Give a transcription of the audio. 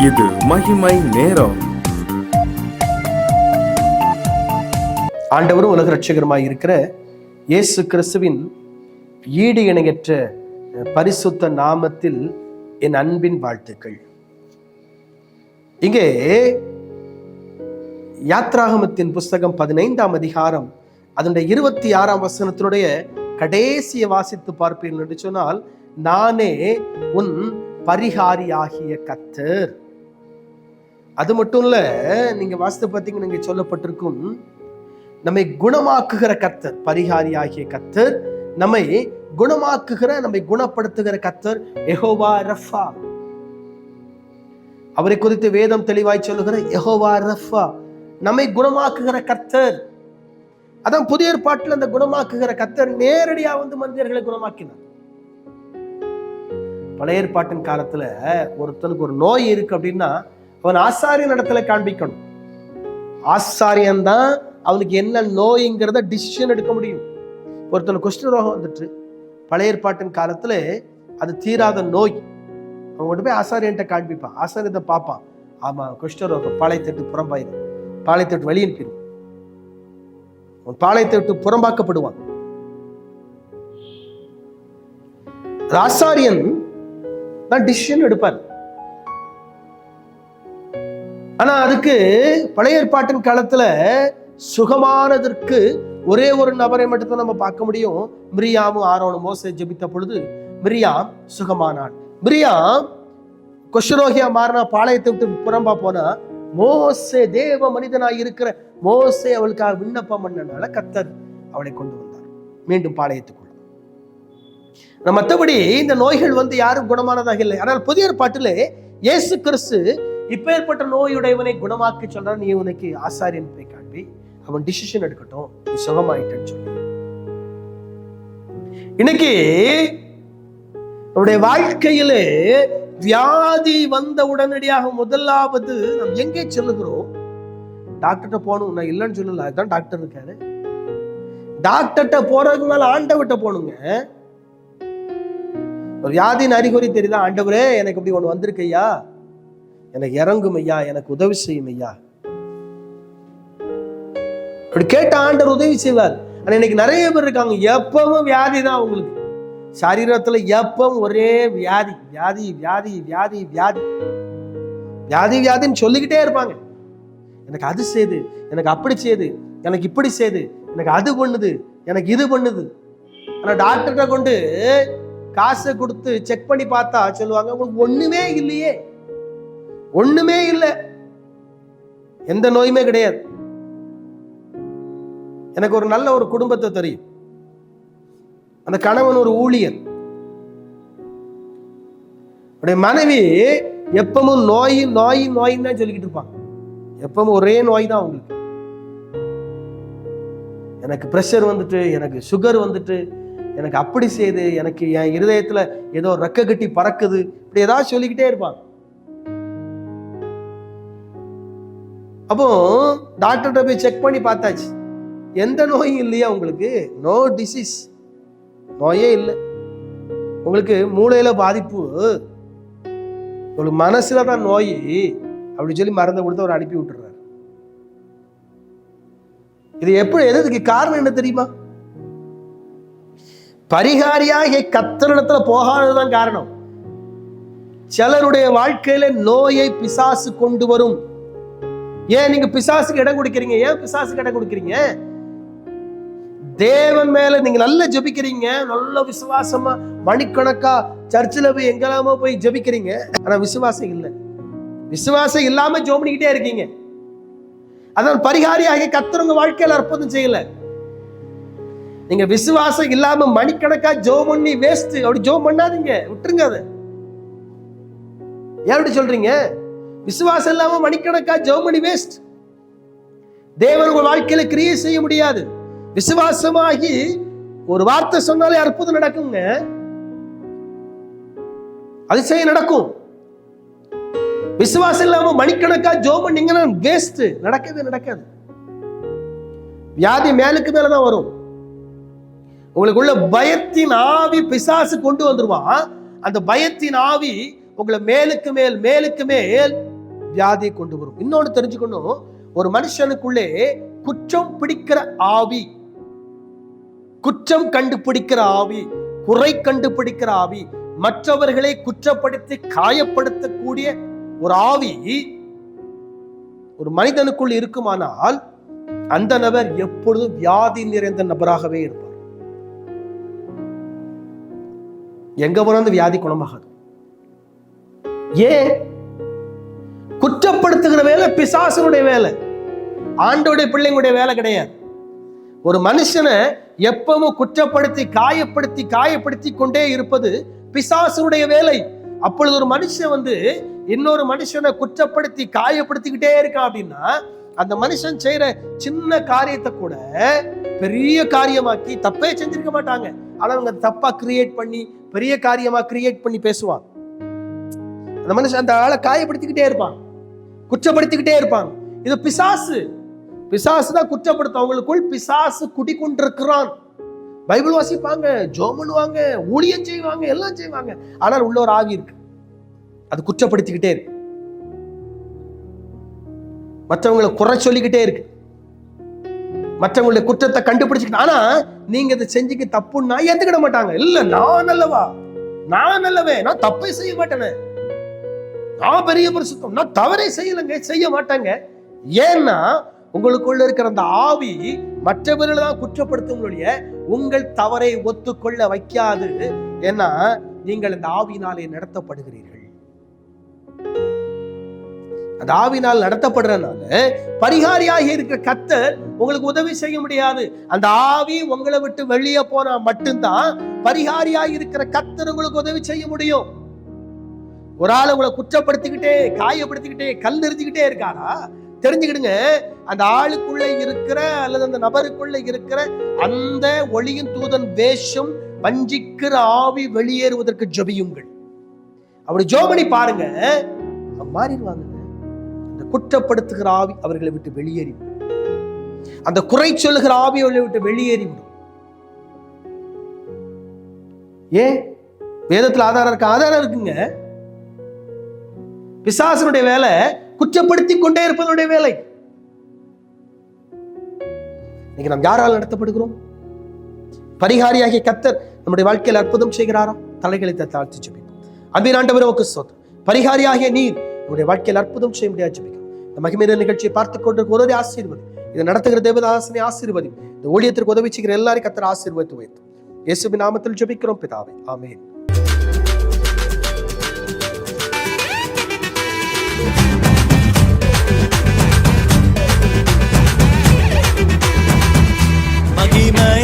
இது மகிமை நேரம். ஆண்டவரும் உலக ரட்சகருமாய் இருக்கிற இயேசு கிறிஸ்துவின் ஈடு இணையற்ற பரிசுத்த நாமத்தில் என் அன்பின் வாழ்த்துக்கள். இங்கே யாத்ராகமத்தின் புஸ்தகம் 15ஆம் அதிகாரம் அதனுடைய 26ஆம் வசனத்தினுடைய கடைசியை வாசித்து பார்ப்பீர்கள் என்று சொன்னால், நானே உன் பரிகாரியாகிய கர்த்தர். அது மட்டும் இல்ல, நீங்க வாசித்து பார்த்தீங்கன்னா நீங்க சொல்லப்பட்டிருக்கும், நம்மை குணமாக்குகிற கர்த்தர், பரிகாரியாகிய கர்த்தர், நம்மை குணமாக்குகிற, நம்மை குணப்படுத்துகிற கர்த்தர் யெகோவா ரஃபா. அவரை குறித்து வேதம் தெளிவாய் சொல்லுகிற யெகோவா ரஃபா, நம்மை குணமாக்குகிற கர்த்தர். அதான் புதிய ஏற்பாட்டில் அந்த குணமாக்குகிற கர்த்தர் நேரடியா வந்து மனிதர்களை குணமாக்கினார். பழைய ஏற்பாட்டின் காலத்துல ஒருத்தனுக்கு ஒரு நோய் இருக்கு அப்படின்னா அவன் ஆசாரியன் இடத்துல காண்பிக்கணும். ஆசாரியன் தான் அவனுக்கு என்ன நோய்ங்கிறத டிசிஷன் எடுக்க முடியும். ஒருத்தனுக்கு குஷ்டரோகம் வந்துட்டு பழைய ஏற்பாட்டின் காலத்துல அது தீராத நோய், அவன் கொண்டு போய் ஆசாரியன்ட்ட காண்பிப்பான். ஆசாரியத்தை பார்ப்பான், ஆமா குஷ்டரோகம், பாளையத்தை புறம்பாயிரும், பாளையத்தை விட்டு வெளியனுப்பிடும், பாளையத்தை விட்டு புறம்பாக்கப்படுவான். ஆசாரியன் தான் டிசிஷன் எடுப்பார். ஆனா அதுக்கு பழைய ஏற்பாட்டின் காலத்துல சுகமானதற்கு ஒரே ஒரு நபரை மட்டும்தான் நம்ம பார்க்க முடியும். மிரியாமும் ஆரோனும் மோசே ஜெபித்த பொழுது மிரியாம் சுகமானாள். மிரியாம் குஷ்டரோகியா மாறினா, பாளையத்தை விட்டு புறம்பா போனா, மோசே தேவ மனிதனாய் இருக்கிற மோசே அவளுக்காக விண்ணப்பம் பண்ணனால கர்த்தர் அவளை கொண்டு வந்தார் மீண்டும் பாளையத்துக்குள்ள. மற்றபடி இந்த நோய்கள் வந்து யாரும் குணமானதாக இல்லை. ஆனால் புதிய ஏற்பாட்டிலே இயேசு கிறிஸ்து இப்ப ஏற்பட்ட நோயுடையவனை குணமாக்கி சொல்றான், நீ உனக்கு ஆசாரியன் போய் காண்பி, அவன் டிசிஷன் எடுக்கட்டும், நீ சுகமாயிட்டேன்னு சொல்லி. இன்னைக்கு நம்முடைய வாழ்க்கையிலே வியாதி வந்த உடனடியாக முதலாவது நாம் எங்கே சொல்லுகிறோம்? டாக்டர்கிட்ட போகணும். நான் இல்லைன்னு சொல்லல, அதுதான் டாக்டர் இருக்காரு. டாக்டர்கிட்ட போறதுக்கு மேல ஆண்டவர்கிட்ட போகணுங்க. ஒரு வியாதியின் அறிகுறி தெரியுதா, ஆண்டவரே எனக்கு இப்படி ஒண்ணு வந்திருக்கு ஐயா, எனக்கு இறங்கும் ஐயா, எனக்கு உதவி செய்யும் ஐயா, அப்படி கேட்ட ஆண்டவர் உதவி செய்வார். ஆனா இன்னைக்கு நிறைய பேர் இருக்காங்க, எப்பவும் வியாதி தான் அவங்களுக்கு, சரீரத்துல எப்பவும் ஒரே வியாதி வியாதி வியாதி வியாதி வியாதி வியாதி வியாதின்னு சொல்லிக்கிட்டே இருப்பாங்க. எனக்கு அது செய்து, எனக்கு அப்படி செய்து, எனக்கு இப்படி செய்து, எனக்கு அது பண்ணுது, எனக்கு இது பண்ணுது. ஆனா டாக்டர்கிட்ட கொண்டு காசை கொடுத்து செக் பண்ணி பார்த்தா சொல்லுவாங்க, உங்களுக்கு ஒண்ணுமே இல்லையே, ஒண்ணுமே இல்லை, எந்த நோயுமே கிடையாது. எனக்கு ஒரு நல்ல ஒரு குடும்பத்தை தெரியும். அந்த கணவன் ஒரு ஊழியர், மனைவி எப்பவும் நோய் நோய் நோயின்னு தான் சொல்லிக்கிட்டு இருப்பாங்க. எப்பவும் ஒரே நோய் தான் அவங்களுக்கு. எனக்கு பிரஷர் வந்துட்டு, எனக்கு சுகர் வந்துட்டு, எனக்கு அப்படி செய்யுது, எனக்கு என் இருதயத்துல ஏதோ ரெக்க கட்டி பறக்குது, இப்படி ஏதாவது சொல்லிக்கிட்டே இருப்பாங்க. அப்போ டாக்டர்கிட்ட போய் செக் பண்ணி பார்த்தாச்சு, எந்த நோயும் இல்லையா உங்களுக்கு, நோ டிசீஸ், நோயே இல்லை. உங்களுக்கு மூளையில பாதிப்பு, உங்களுக்கு மனசுல தான் நோய் அப்படி சொல்லி மருந்தை கொடுத்து அவர் அனுப்பி விட்டுறாரு. இது எப்படி, எதுக்கு காரணம் என்ன தெரியுமா? பரிகாரியாக கர்த்தரிடத்துல போகாததுதான் காரணம். சிலருடைய வாழ்க்கையில நோயை பிசாசு கொண்டு வரும். ஏன் நீங்க பிசாசுக்கு இடம் கொடுக்கிறீங்க? ஏன் பிசாசுக்கு இடம் கொடுக்கிறீங்க? தேவன் மேல நீங்க நல்லா ஜெபிக்கிறீங்க, நல்ல விசுவாசமா மணிக்கணக்கா சர்ச்சில் போய் எங்கெல்லாமோ போய் ஜெபிக்கிறீங்க, ஆனா விசுவாசம் இல்லை. விசுவாசம் இல்லாம ஜெபம் பண்ணிக்கிட்டே இருக்கீங்க. அதான் பரிகாரியாக கர்த்தர் உங்க வாழ்க்கையில அற்புதம் செய்யல. நீங்க விசுவாசம் இல்லாம மணிக்கணக்கா ஜெபம் பண்ணி வேஸ்ட். அப்படி ஜெபம் பண்ணாதீங்க, விட்டுருங்க. அதை ஏன் அப்படி சொல்றீங்க? விசுவாசம் இல்லாம மணிக்கணக்கா ஜெபம் பண்ணி வேஸ்ட். தேவன் உங்க வாழ்க்கையில கிரியை செய்ய முடியாது. விசுவாசமாகி ஒரு வார்த்தை சொன்னாலே அற்புதம் நடக்குங்க, அதிசயம் நடக்கும். விசுவாசம் இல்லாம மணிக்கணக்கா ஜெபம் பண்ணீங்கன்னா வேஸ்ட், நடக்கவே நடக்காது. வியாதி மேலுக்கு மேலதான் வரும். உங்களுக்குள்ள பயத்தின் ஆவி பிசாசு கொண்டு வந்துருவான். அந்த பயத்தின் ஆவி உங்களை மேலுக்கு மேல் மேலுக்கு மேல் வியாதியை கொண்டு வரும். இன்னொன்னு தெரிஞ்சுக்கணும், ஒரு மனுஷனுக்குள்ளே குற்றம் பிடிக்கிற ஆவி, குற்றம் கண்டுபிடிக்கிற ஆவி, குறை கண்டுபிடிக்கிற ஆவி, மற்றவர்களை குற்றப்படுத்தி காயப்படுத்தக்கூடிய ஒரு ஆவி ஒரு மனிதனுக்குள் இருக்குமானால் அந்த நபர் எப்பொழுதும் வியாதி நிறைந்த நபராகவே இருப்பார். எங்க போன அந்த வியாதி குணமாகாது. ஏன்? குற்றப்படுத்துகிற வேலை பிசாசனுடைய வேலை, ஆண்டோடைய பிள்ளைங்களுடைய வேலை கிடையாது. ஒரு மனுஷனை எப்பவும் குற்றப்படுத்தி காயப்படுத்தி காயப்படுத்தி கொண்டே இருப்பது பிசாசனுடைய வேலை. அப்பொழுது ஒரு மனுஷன் இன்னொரு மனுஷனை குற்றப்படுத்தி காயப்படுத்திக்கிட்டே இருக்கான் அப்படின்னா அந்த மனுஷன் செய்யற சின்ன காரியத்தை கூட பெரிய காரியமாக்கி, தப்பே செஞ்சிருக்க மாட்டாங்க, ஆனா அவங்க தப்பா கிரியேட் பண்ணி பெரிய காரியமா கிரியேட் பண்ணி பேசுவாங்க. அந்த மனுஷன் அந்த ஆளை காயப்படுத்திக்கிட்டே இருப்பான், குற்றப்படுத்திக்கிட்டே இருப்பாங்க. இது பிசாசு. பிசாசு தான் குற்றப்படுத்தும். அவங்களுக்குள் பிசாசு குடிக்கொண்டிருக்கிறான். பைபிள் வாசிப்பாங்க, ஜெபம் பண்ணுவாங்க, ஊழியம் செய்வாங்க, எல்லாம் செய்வாங்க, ஆனால் உள்ள ஒரு ஆவி இருக்கு, அது குற்றப்படுத்திக்கிட்டே இருக்கு, மற்றவங்களை குறை சொல்லிக்கிட்டே இருக்கு, மற்றவங்களுடைய குற்றத்தை கண்டுபிடிச்சுக்கிட்டு. ஆனா நீங்க இதை செஞ்சுக்க தப்புன்னா ஏத்துக்கிட மாட்டாங்க. இல்ல, நான் நல்லவா, நான் நல்லவே, நான் தப்பை செய்ய மாட்டேனே, நான் பெரிய பரிசுத்தம், நான் தவறை செய்யலங்க, செய்ய மாட்டாங்க. ஏன்னா உங்களுக்குள்ள இருக்கிற அந்த ஆவி மற்றவர்களை தான் குற்றப்படுத்தும், உங்கள் தவறை ஒத்துக்கொள்ள வைக்காது. ஏன்னா நீங்கள் அந்த ஆவியினாலே நடத்தப்படுகிறீர்கள். அந்த ஆவினால் நடத்தப்படுறதுனால பரிகாரியாக இருக்கிற கர்த்தர் உங்களுக்கு உதவி செய்ய முடியாது. அந்த ஆவி உங்களை விட்டு வெளியே போனா மட்டும்தான் பரிகாரியாக இருக்கிற கர்த்தர் உங்களுக்கு உதவி செய்ய முடியும். ஒரு ஆள் உங்களை குற்றப்படுத்திக்கிட்டே காயப்படுத்திக்கிட்டே கல் நிறுத்திக்கிட்டே இருக்காரா, தெரிஞ்சுக்கிடுங்க, அந்த ஆளுக்குள்ள இருக்கிற அல்லது அந்த நபருக்குள்ள இருக்கிற அந்த ஒளியின் தூதன் வேஷம் வஞ்சிக்கிற ஆவி வெளியேறுவதற்கு ஜெபியுங்கள். அப்படி ஜெபம் பாருங்க, மாறிடுவாங்க. அந்த குற்றப்படுத்துகிற ஆவி அவர்களை விட்டு வெளியேறிவிடும், அந்த குறை சொல்லுகிற ஆவி அவர்களை விட்டு வெளியேறிவிடும். ஏன்? வேதத்துல ஆதாரம் இருக்குங்க. பிசாசனுடைய வேலை குற்றப்படுத்தி கொண்டே இருப்பதனுடைய வேலை. இன்னைக்கு நாம் யாரால் நடத்தப்படுகிறோம்? பரிகாரியாகிய கர்த்தர் நம்முடைய வாழ்க்கையில் அற்புதம் செய்கிறாரா? தலைகளை தாழ்த்தி ஜெபிப்போம். அன்பின் ஆண்டவரே, உமக்கு ஸ்தோத்திரம். பரிகாரியாகிய நீர் நம்முடைய வாழ்க்கையில் அற்புதம் செய்ய முடியாது ஜெபிக்கிறோம். இந்த மகிமையான நிகழ்ச்சியை பார்த்துக் கொண்டு ஒருவரை ஆசீர்வதி, இதை நடத்துகிற தேவதாசனை ஆசீர்வதி, இந்த ஊழியத்திற்கு உதவி செய்கிற எல்லாரையும் கர்த்தர் ஆசீர்வதித்து வைத்து இயேசுவின் நாமத்தில் ஜெபிக்கிறோம் பிதாவே, ஆமென். மகிமை